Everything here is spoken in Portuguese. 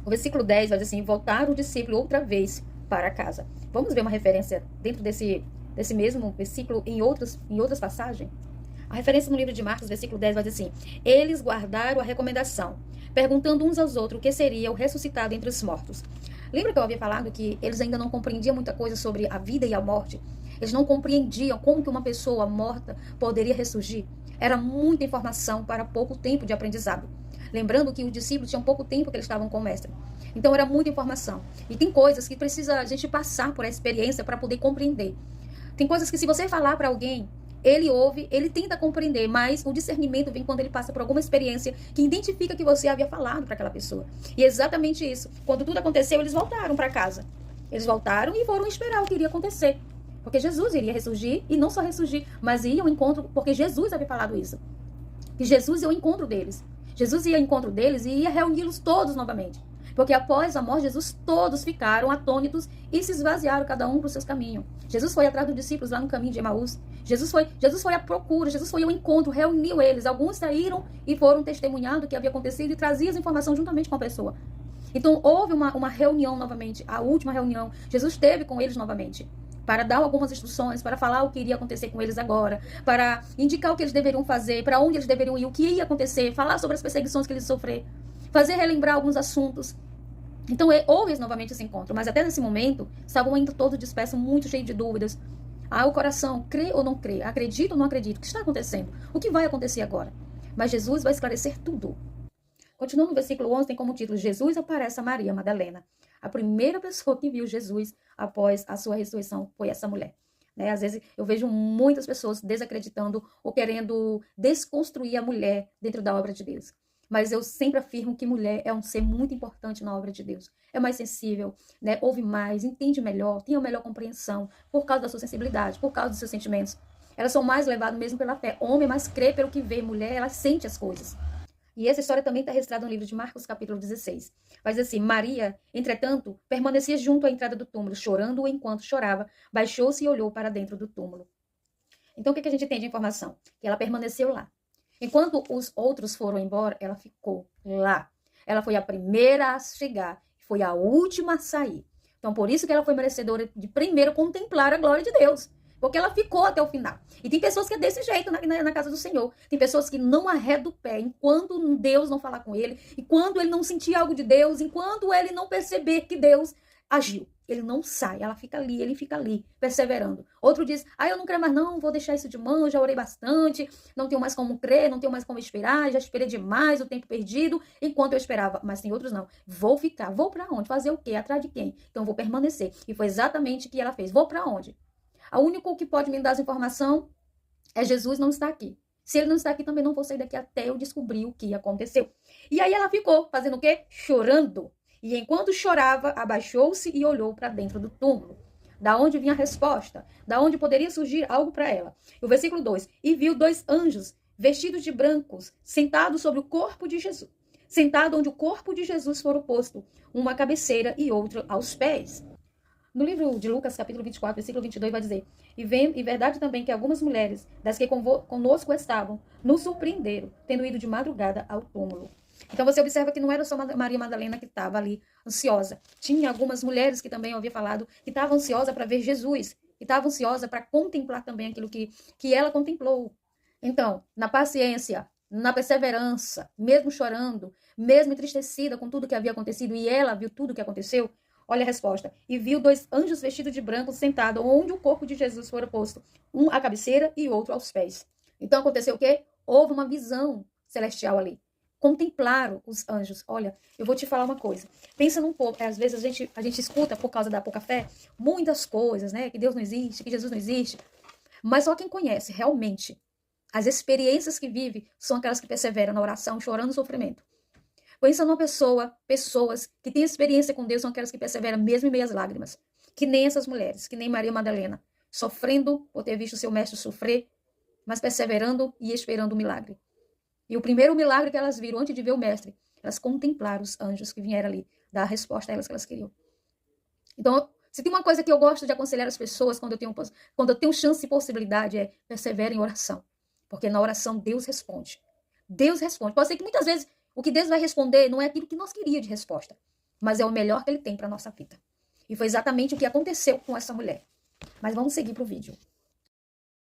O versículo 10 vai dizer assim: voltaram o discípulo outra vez para casa. Vamos ver uma referência dentro desse mesmo versículo em outras passagens? A referência no livro de Marcos, versículo 10, vai dizer assim: eles guardaram a recomendação, perguntando uns aos outros o que seria o ressuscitado entre os mortos. Lembra que eu havia falado que eles ainda não compreendiam muita coisa sobre a vida e a morte? Eles não compreendiam como que uma pessoa morta poderia ressurgir. Era muita informação para pouco tempo de aprendizado. Lembrando que os discípulos tinham pouco tempo que eles estavam com o mestre. Então era muita informação. E tem coisas que precisa a gente passar por a experiência para poder compreender. Tem coisas que se você falar para alguém, ele ouve, ele tenta compreender, mas o discernimento vem quando ele passa por alguma experiência que identifica que você havia falado para aquela pessoa. E é exatamente isso. Quando tudo aconteceu, eles voltaram para casa. Eles voltaram e foram esperar o que iria acontecer. Porque Jesus iria ressurgir, e não só ressurgir, mas ia ao encontro, porque Jesus havia falado isso. Que Jesus ia ao encontro deles. Jesus ia ao encontro deles e ia reuni-los todos novamente. Porque após a morte de Jesus, todos ficaram atônitos e se esvaziaram, cada um para os seus caminhos. Jesus foi atrás dos discípulos lá no caminho de Emaús. Jesus foi à procura, Jesus foi ao encontro, reuniu eles. Alguns saíram e foram testemunhar do que havia acontecido e traziam as informações juntamente com a pessoa. Então houve uma reunião novamente, a última reunião. Jesus esteve com eles novamente, para dar algumas instruções, para falar o que iria acontecer com eles agora, para indicar o que eles deveriam fazer, para onde eles deveriam ir, o que ia acontecer, falar sobre as perseguições que eles sofreram, fazer relembrar alguns assuntos. Então houve novamente esse encontro, mas até nesse momento estavam ainda todos dispersos, muito cheios de dúvidas. O coração, crê ou não crê, acredita ou não acredita, o que está acontecendo, o que vai acontecer agora? Mas Jesus vai esclarecer tudo. Continuando no versículo 11, tem como título: Jesus aparece a Maria Madalena. A primeira pessoa que viu Jesus após a sua ressurreição foi essa mulher. Né? Às vezes eu vejo muitas pessoas desacreditando ou querendo desconstruir a mulher dentro da obra de Deus. Mas eu sempre afirmo que mulher é um ser muito importante na obra de Deus. É mais sensível, né? Ouve mais, entende melhor, tem uma melhor compreensão por causa da sua sensibilidade, por causa dos seus sentimentos. Elas são mais levadas mesmo pela fé. Homem mais crê pelo que vê, mulher, ela sente as coisas. E essa história também está registrada no livro de Marcos, capítulo 16. Vai dizer assim: Maria, entretanto, permanecia junto à entrada do túmulo, chorando enquanto chorava, baixou-se e olhou para dentro do túmulo. Então, o que a gente tem de informação? Que ela permaneceu lá. Enquanto os outros foram embora, ela ficou lá. Ela foi a primeira a chegar, foi a última a sair. Então, por isso que ela foi merecedora de primeiro contemplar a glória de Deus. Porque ela ficou até o final. E tem pessoas que é desse jeito na casa do Senhor. Tem pessoas que não arredam o pé enquanto Deus não falar com ele, enquanto ele não sentir algo de Deus, enquanto ele não perceber que Deus agiu. Ele não sai, ela fica ali, ele fica ali, perseverando. Outro diz: eu não creio mais não, vou deixar isso de mão, já orei bastante, não tenho mais como crer, não tenho mais como esperar, já esperei demais, o tempo perdido, enquanto eu esperava. Mas tem outros não. Vou ficar, vou para onde? Fazer o quê? Atrás de quem? Então vou permanecer. E foi exatamente o que ela fez. Vou para onde? O único que pode me dar essa informação é Jesus não está aqui. Se ele não está aqui, também não vou sair daqui até eu descobrir o que aconteceu. E aí ela ficou fazendo o quê? Chorando. E enquanto chorava, abaixou-se e olhou para dentro do túmulo. Da onde vinha a resposta? Da onde poderia surgir algo para ela? O versículo 2. E viu 2 anjos, vestidos de brancos, sentados sobre o corpo de Jesus. Sentado onde o corpo de Jesus fora posto, uma à cabeceira e outro aos pés. No livro de Lucas, capítulo 24, versículo 22, vai dizer: E verdade também que algumas mulheres, das que conosco estavam, nos surpreenderam, tendo ido de madrugada ao túmulo. Então você observa que não era só Maria Madalena que estava ali ansiosa. Tinha algumas mulheres que também eu havia falado, que estavam ansiosas para ver Jesus, que estavam ansiosas para contemplar também aquilo que ela contemplou. Então, na paciência, na perseverança, mesmo chorando, mesmo entristecida com tudo que havia acontecido, e ela viu tudo que aconteceu, olha a resposta. E viu 2 anjos vestidos de branco sentados onde o corpo de Jesus fora posto, um à cabeceira e outro aos pés. Então aconteceu o quê? Houve uma visão celestial ali. Contemplaram os anjos. Olha, eu vou te falar uma coisa. Pensa num pouco. Às vezes a gente escuta, por causa da pouca fé, muitas coisas, né? Que Deus não existe, que Jesus não existe. Mas só quem conhece realmente as experiências que vive são aquelas que perseveram na oração, chorando no sofrimento. Pensa numa pessoas que têm experiência com Deus são aquelas que perseveram mesmo em meio às lágrimas. Que nem essas mulheres, que nem Maria Madalena, sofrendo por ter visto seu mestre sofrer, mas perseverando e esperando o milagre. E o primeiro milagre que elas viram antes de ver o mestre, elas contemplaram os anjos que vieram ali, dar a resposta a elas que elas queriam. Então, se tem uma coisa que eu gosto de aconselhar as pessoas quando eu tenho chance e possibilidade, é persevera em oração. Porque na oração Deus responde. Deus responde. Pode ser que muitas vezes o que Deus vai responder não é aquilo que nós queríamos de resposta. mas é o melhor que ele tem para nossa vida. E foi exatamente o que aconteceu com essa mulher. Mas vamos seguir para o vídeo.